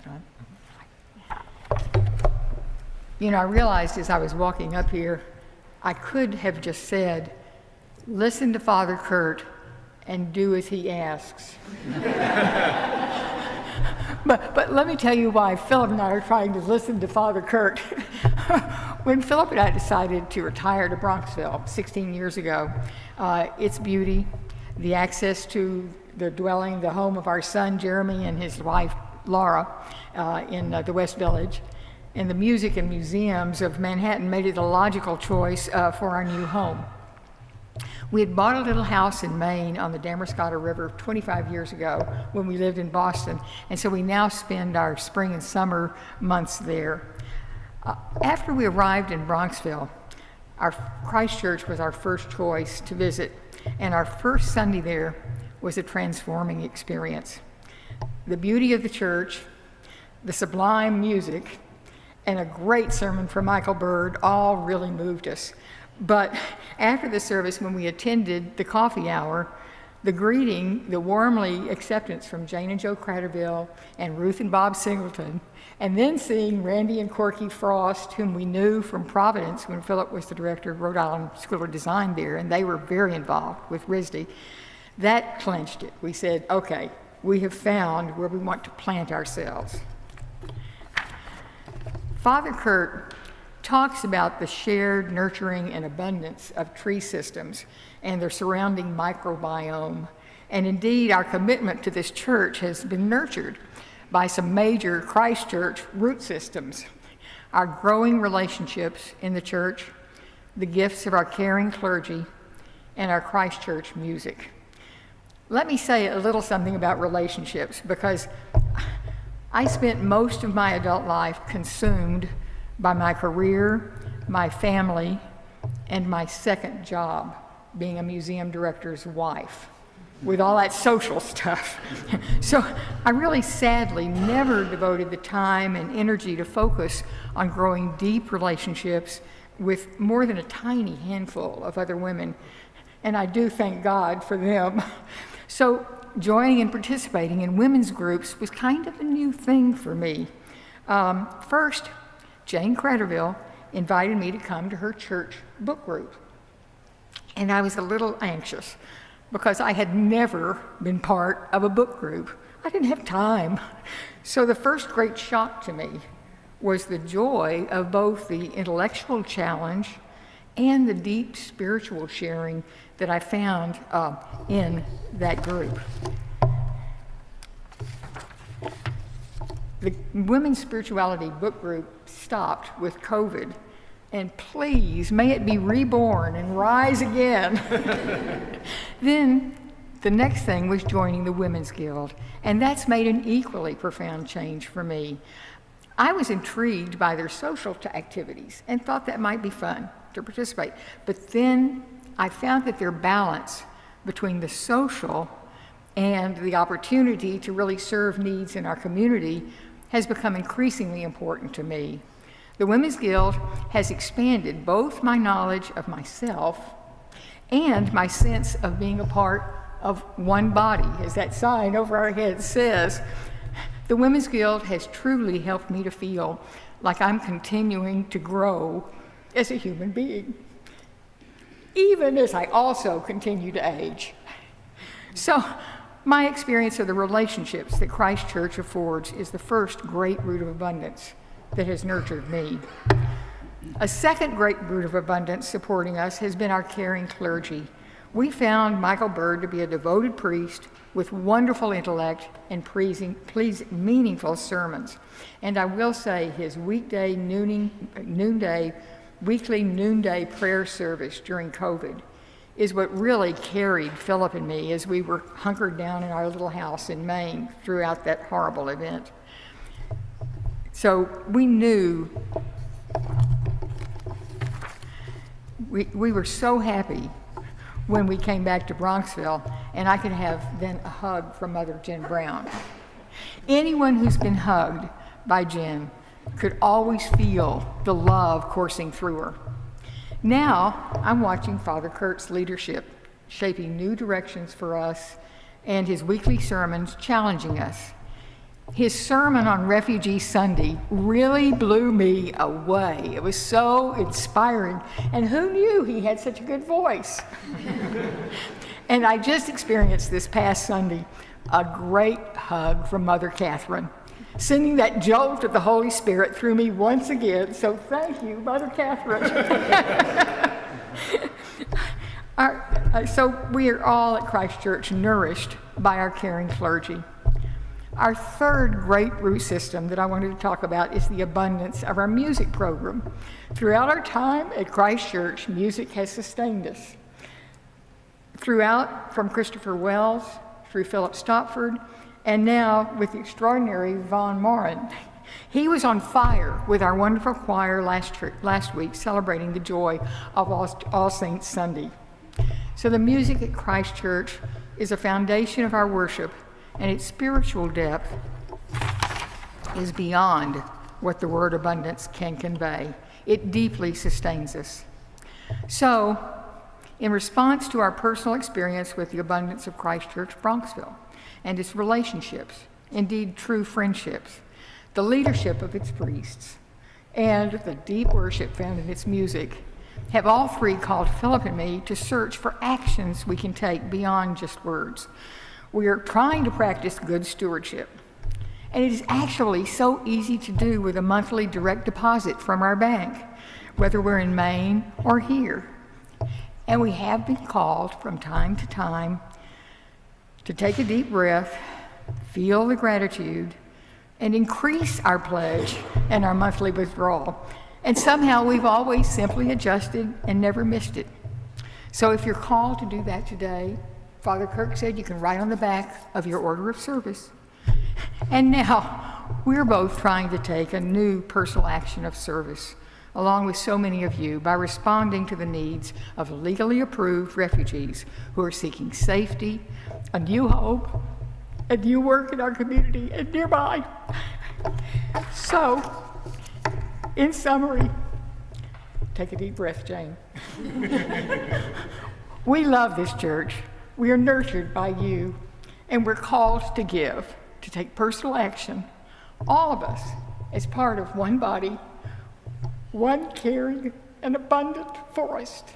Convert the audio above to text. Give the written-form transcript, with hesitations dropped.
that on? You know, I realized as I was walking up here, I could have just said, listen to Father Kurt and do as he asks. But let me tell you why Philip and I are trying to listen to Father Kurt. When Philip and I decided to retire to Bronxville 16 years ago, its beauty, the access to the dwelling, the home of our son Jeremy and his wife Laura in the West Village, and the music and museums of Manhattan made it a logical choice for our new home. We had bought a little house in Maine on the Damariscotta River 25 years ago when we lived in Boston, and so we now spend our spring and summer months there. After we arrived in Bronxville, our Christ Church was our first choice to visit, and our first Sunday there was a transforming experience. The beauty of the church, the sublime music, and a great sermon from Michael Bird all really moved us. But after the service, when we attended the coffee hour, the greeting, the warmly acceptance from Jane and Joe Cratterville and Ruth and Bob Singleton, and then seeing Randy and Corky Frost, whom we knew from Providence when Philip was the director of Rhode Island School of Design there, and they were very involved with RISD, that clinched it. We said, okay, we have found where we want to plant ourselves. Father Kurt talks about the shared nurturing and abundance of tree systems and their surrounding microbiome. And indeed, our commitment to this church has been nurtured by some major Christ Church root systems. Our growing relationships in the church, the gifts of our caring clergy, and our Christ Church music. Let me say a little something about relationships, because I spent most of my adult life consumed by my career, my family, and my second job, being a museum director's wife, with all that social stuff. So I really sadly never devoted the time and energy to focus on growing deep relationships with more than a tiny handful of other women, and I do thank God for them. So joining and participating in women's groups was kind of a new thing for me. First, Jane Cratterville invited me to come to her church book group. And I was a little anxious because I had never been part of a book group. I didn't have time. So the first great shock to me was the joy of both the intellectual challenge and the deep spiritual sharing that I found in that group. The Women's Spirituality book group stopped with COVID, and please, may it be reborn and rise again. Then the next thing was joining the Women's Guild, and that's made an equally profound change for me. I was intrigued by their social activities and thought that might be fun to participate, but then I found that their balance between the social and the opportunity to really serve needs in our community has become increasingly important to me. The Women's Guild has expanded both my knowledge of myself and my sense of being a part of one body, as that sign over our heads says. The Women's Guild has truly helped me to feel like I'm continuing to grow as a human being, even as I also continue to age. So, my experience of the relationships that Christ Church affords is the first great root of abundance that has nurtured me. A second great root of abundance supporting us has been our caring clergy. We found Michael Bird to be a devoted priest with wonderful intellect and meaningful sermons. And I will say his weekly noonday prayer service during COVID is what really carried Philip and me as we were hunkered down in our little house in Maine throughout that horrible event. So we knew, we were so happy when we came back to Bronxville, and I could have then a hug from Mother Jen Brown. Anyone who's been hugged by Jen could always feel the love coursing through her. Now, I'm watching Father Kurt's leadership, shaping new directions for us, and his weekly sermons challenging us. His sermon on Refugee Sunday really blew me away. It was so inspiring. And who knew he had such a good voice? And I just experienced this past Sunday a great hug from Mother Catherine, sending that jolt of the Holy Spirit through me once again. So thank you, Mother Catherine. So we are all at Christ Church nourished by our caring clergy. Our third great root system that I wanted to talk about is the abundance of our music program. Throughout our time at Christ Church, music has sustained us. Throughout, from Christopher Wells through Philip Stopford, and now with the extraordinary Von Morin. He was on fire with our wonderful choir last week, celebrating the joy of All Saints Sunday. So the music at Christ Church is a foundation of our worship, and its spiritual depth is beyond what the word abundance can convey. It deeply sustains us. So, in response to our personal experience with the abundance of Christ Church Bronxville and its relationships, indeed true friendships, the leadership of its priests, and the deep worship found in its music, have all three called Philip and me to search for actions we can take beyond just words. We are trying to practice good stewardship. And it is actually so easy to do with a monthly direct deposit from our bank, whether we're in Maine or here. And we have been called from time to time to take a deep breath, feel the gratitude, and increase our pledge and our monthly withdrawal. And somehow we've always simply adjusted and never missed it. So if you're called to do that today, Father Kirk said you can write on the back of your order of service. And now we're both trying to take a new personal action of service, along with so many of you, by responding to the needs of legally approved refugees who are seeking safety, a new hope, a new work in our community and nearby. So, in summary, take a deep breath, Jane. We love this church. We are nurtured by you, and we're called to give, to take personal action, all of us, as part of one body, one caring and abundant forest.